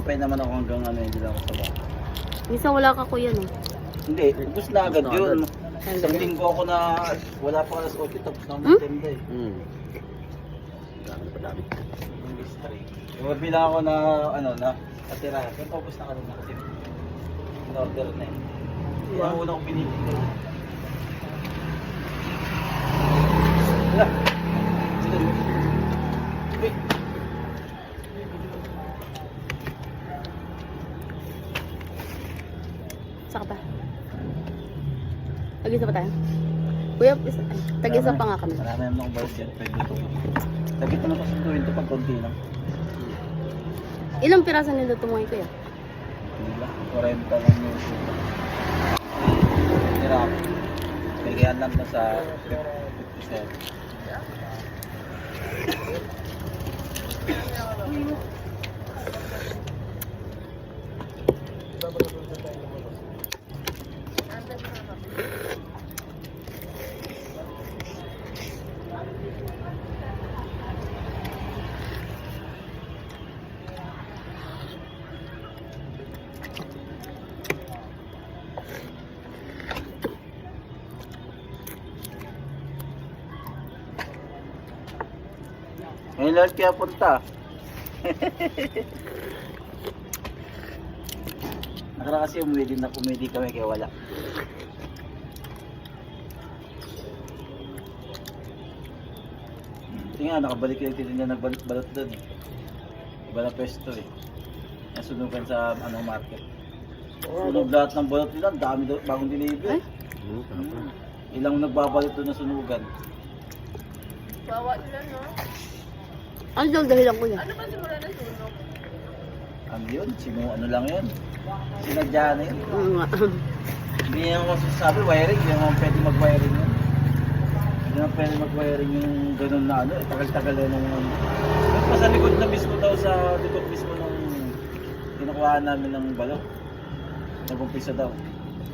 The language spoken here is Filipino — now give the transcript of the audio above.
nag-antay naman ako hanggang ano, hindi lang ako sa bahay. Minsan wala ka kuya no? Hindi, ubus na agad yun. Isang linggo ako na wala pa alas 8 tapos na ako magtenda eh. Dami na padami. Bilang ako na ano na katirahan. Pero tapos na kanina kasi in-order na eh. Yung una kong pinipili. Wala. Wait. Saka pa. Tag-isa pa tayo. Kuya, tag-isa pa nga kami. Marami naman akong bayad yan. Pwede ito. Lagit naman kasi tuwin ito pag konti lang. Ilang piraso niluto mo kuya? Hindi lang. 40 lang yung suka. Hirap. Bigyan lang na sa 57. Ngayon lahat kaya punta. Nakara kasi umwede na kumedi kami kaya wala. Kasi nga nakabalik yung titinda nagbalot doon eh. Iba na pwesto eh. Nasunugan sa anong market. Sunog lahat ng balot nila, ang dami daw bagong deliver. Ilang nagbabalot doon na sunugan. Bawa sila, no? Ano daw dahilan kuya? Ano ba simula na sunog? Ano yun? Ano lang yun? Sinadya na yun. Oo nga. Hindi naman masasabi, wiring. Hindi naman pwede mag-wiring yun. Hindi naman pwede mag-wiring yung ganun na ano. Tagal-tagal na nung ano. Sa likod na mismo daw, sa likod mismo nung kinukuhaan namin ng balon. Nag-umpisa daw.